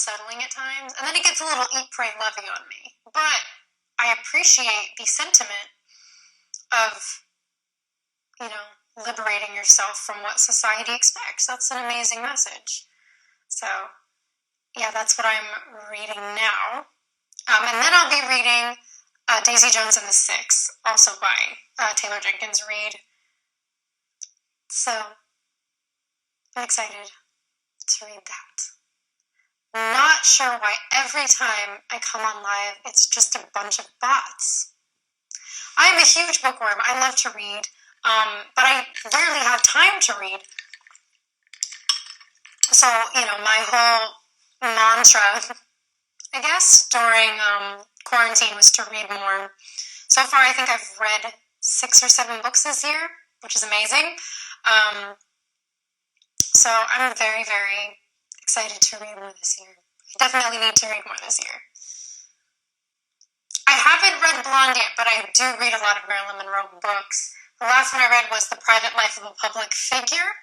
unsettling at times, and then it gets a little eat, pray, lovey on me. But I appreciate the sentiment of, liberating yourself from what society expects. That's an amazing message. So, yeah, that's what I'm reading now. And then I'll be reading Daisy Jones and the Six, also by Taylor Jenkins Reid. So, I'm excited to read that. Not sure why every time I come on live, it's just a bunch of bots. I'm a huge bookworm. I love to read, but I rarely have time to read. So, my whole mantra, I guess, during quarantine was to read more. So far, I think I've read 6 or 7 books this year, which is amazing. So I'm very, very excited to read more this year. I definitely need to read more this year. I haven't read Blonde yet, but I do read a lot of Marilyn Monroe books. The last one I read was The Private Life of a Public Figure,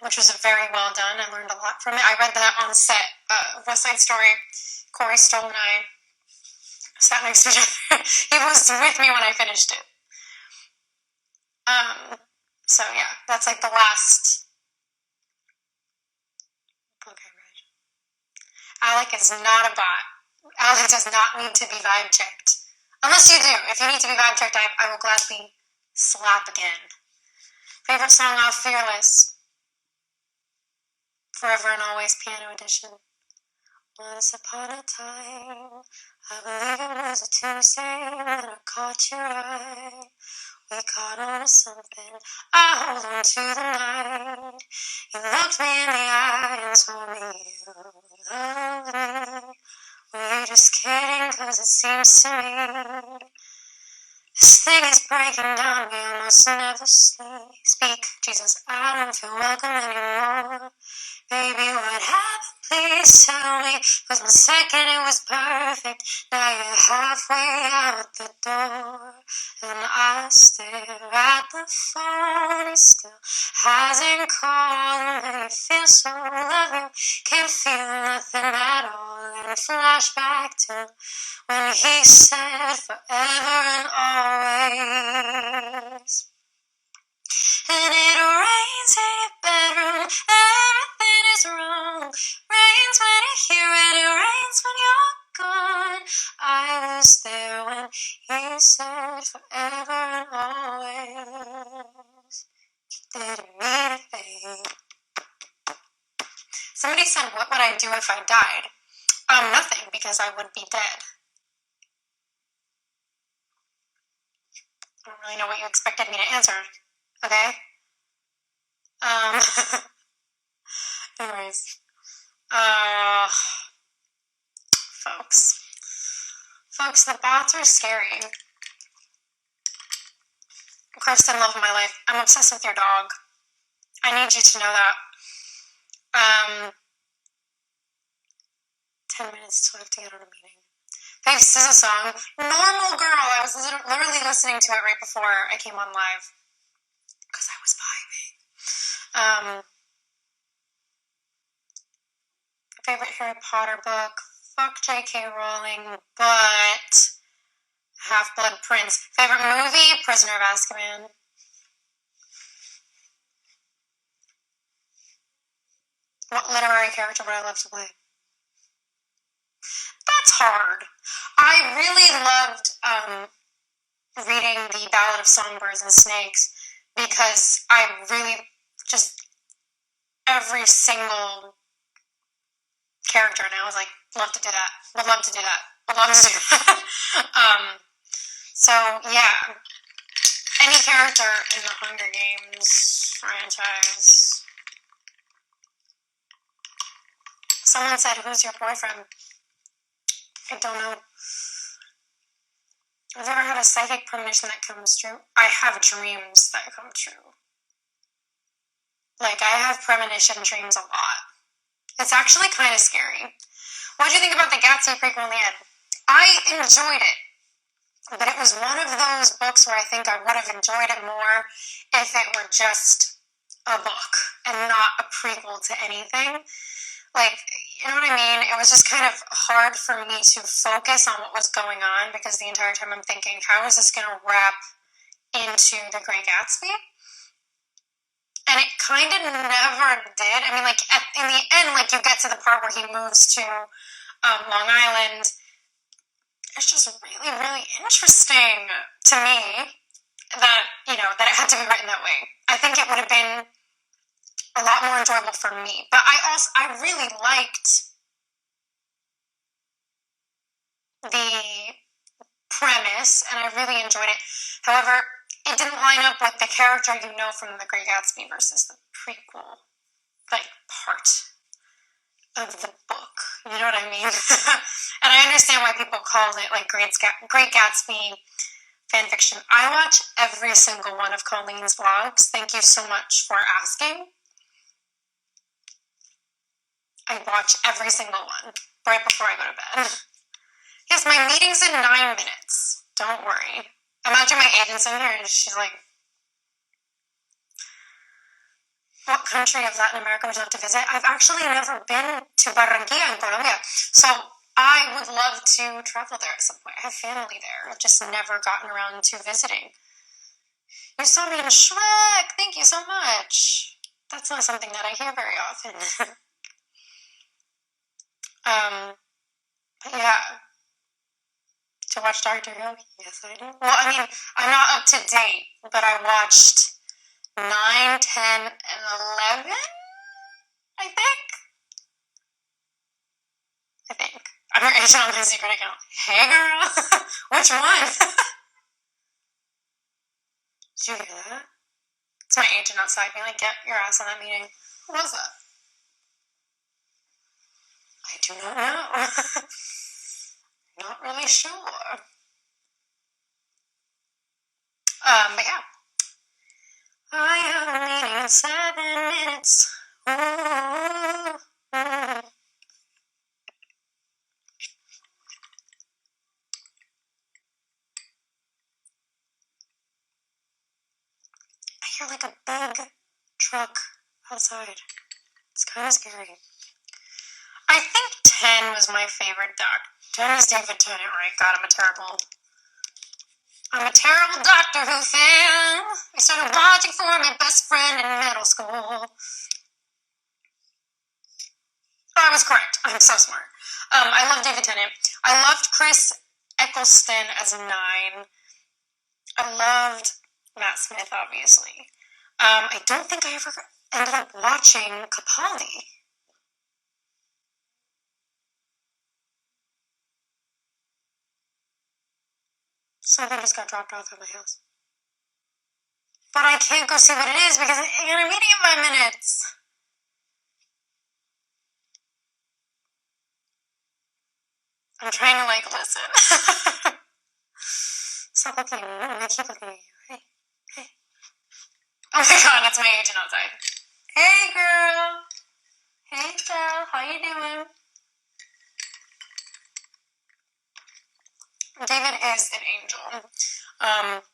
which was very well done. I learned a lot from it. I read that on set of West Side Story. Corey Stoll and I sat next to each other. He was with me when I finished it. So yeah, that's like the last book I read. Alec is not a bot. Alec does not need to be vibe checked. Unless you do. If you need to be vibe checked, I will gladly slap again. Favorite song off Fearless? Forever and Always Piano Edition. Once upon a time, I believe it was a Tuesday when I caught your eye. We caught on to something, I hold on to the night. You looked me in the eye and told me you loved me. Were you just kidding? 'Cause it seems to me this thing is breaking down, we almost never speak. Jesus, I don't feel welcome anymore. Baby, what happened? Please tell me. 'Cause one second it was perfect, now you're halfway out the door. And I stare at the phone, he still hasn't called. And you feel so loving, can't feel nothing at all. And flashback to when he said forever and always. And it rains in your bedroom, everything is wrong. Rains when you're here and it rains when you're gone. I was there when he said forever and always. Didn't mean a thing. Somebody said, what would I do if I died? Nothing, because I would be dead. I don't really know what you expected me to answer. Okay? Anyways. Folks, the bots are scary. Kristen, love of my life, I'm obsessed with your dog. I need you to know that. 10 minutes till I have to get on a meeting. This is a song. Normal Girl. I was literally listening to it right before I came on live. Because I was vibing. Favorite Harry Potter book? Fuck J.K. Rowling, but Half-Blood Prince. Favorite movie? Prisoner of Azkaban. What literary character would I love to play? That's hard. I really loved reading the Ballad of Songbirds and Snakes because I really just every single character, and I was like, love to do that. Would love to do that. Would love to do that. So yeah, any character in the Hunger Games franchise. Someone said, "Who's your boyfriend?" I don't know. I've ever had a psychic premonition that comes true. I have dreams that come true. Like, I have premonition dreams a lot. It's actually kind of scary. What did you think about the Gatsby prequel in the end? I enjoyed it. But it was one of those books where I think I would have enjoyed it more if it were just a book and not a prequel to anything. Like, you know what I mean? It was just kind of hard for me to focus on what was going on because the entire time I'm thinking, how is this going to wrap into The Great Gatsby? And it kind of never did. I mean, like, in the end, like, you get to the part where he moves to Long Island. It's just really, really interesting to me that, you know, that it had to be written that way. I think it would have been a lot more enjoyable for me. But I really liked the premise, and I really enjoyed it. However, it didn't line up with the character you know from The Great Gatsby versus the prequel, like, part of the book. You know what I mean? And I understand why people call it, like, Great Gatsby fanfiction. I watch every single one of Colleen's vlogs. Thank you so much for asking. I watch every single one right before I go to bed. Yes, my meeting's in 9 minutes. Don't worry. Imagine my agent's in here and she's like, what country of Latin America would you like to visit? I've actually never been to Barranquilla in Colombia. So I would love to travel there at some point. I have family there. I've just never gotten around to visiting. You saw me in Shrek. Thank you so much. That's not something that I hear very often. But yeah. To watch Doctor Who? Yes, I do. Well, I mean, I'm not up to date, but I watched 9, 10, and 11, I think. I'm your agent on my secret account. Hey, girl. Which one? Did you hear that? It's my agent outside being like, get your ass on that meeting. What was that? I do not know. Not really sure. But yeah. I have a meeting in 7 minutes. Ooh. I hear like a big truck outside. It's kind of scary. I think 10 was my favorite doc. 10 is David Tennant, right? God, I'm a terrible Doctor Who fan. I started watching for my best friend in middle school. Oh, I was correct. I'm so smart. I love David Tennant. I loved Chris Eccleston as 9. I loved Matt Smith, obviously. I don't think I ever ended up watching Capaldi. Something just got dropped off at my house. But I can't go see what it is because I got a meeting in 5 minutes. I'm trying to, like, listen. Stop looking at me. I'm gonna keep looking at you. Hey. Oh my god, that's my agent outside. Hey, girl. Hey, girl. How you doing? David is an angel.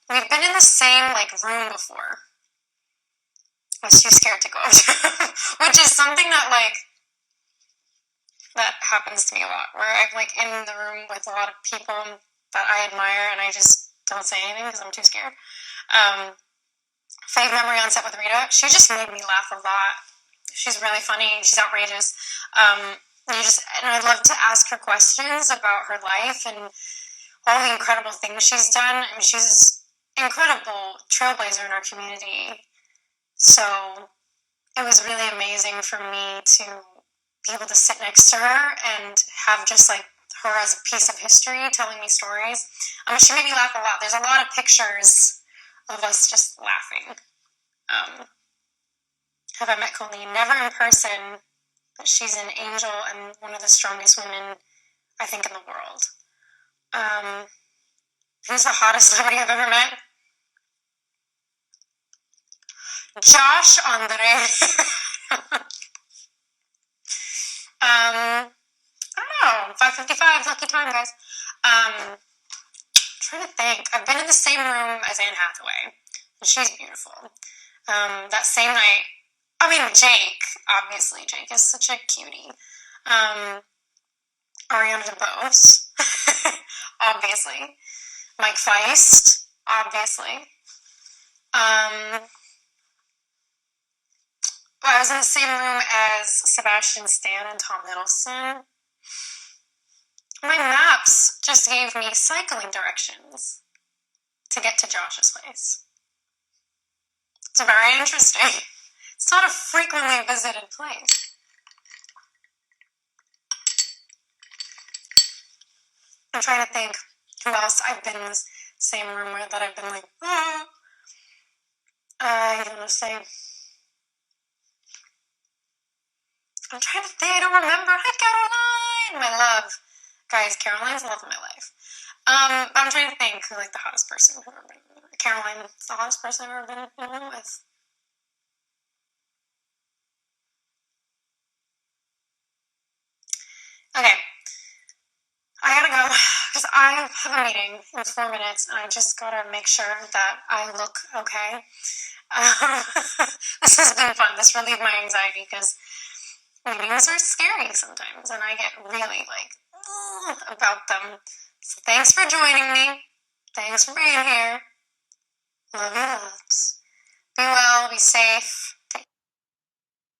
We've been in the same, like, room before. I was too scared to go up to him. Which is something that, like, that happens to me a lot. Where I'm, like, in the room with a lot of people that I admire and I just don't say anything because I'm too scared. Fave memory on set with Rita. She just made me laugh a lot. She's really funny. She's outrageous. And I'd love to ask her questions about her life and all the incredible things she's done. I mean, she's an incredible trailblazer in our community. So it was really amazing for me to be able to sit next to her and have just like her as a piece of history telling me stories. She made me laugh a lot. There's a lot of pictures of us just laughing. Have I met Colleen? Never in person, but she's an angel and one of the strongest women, I think, in the world. Who's the hottest celebrity I've ever met? Josh Andre. I don't know. 5:55, lucky time, guys. I'm trying to think. I've been in the same room as Anne Hathaway, and she's beautiful. That same night, I mean, Jake, obviously. Jake is such a cutie. Ariana DeBose, obviously. Mike Feist, obviously. I was in the same room as Sebastian Stan and Tom Hiddleston. My maps just gave me cycling directions to get to Josh's place. It's very interesting. It's not a frequently visited place. I'm trying to think who else I've been in the same room with that I've been like, I don't know, say. I'm trying to think, I don't remember. Hi, Caroline! My love. Guys, Caroline's the love of my life. I'm trying to think who, like, the hottest person I've ever been with. Caroline is the hottest person I've ever been with. Okay. I gotta go, because I have a meeting in 4 minutes, and I just gotta make sure that I look okay. This has been fun. This relieved my anxiety, because meetings are scary sometimes, and I get really, like, about them. So thanks for joining me. Thanks for being here. Love you lots. Be well, be safe.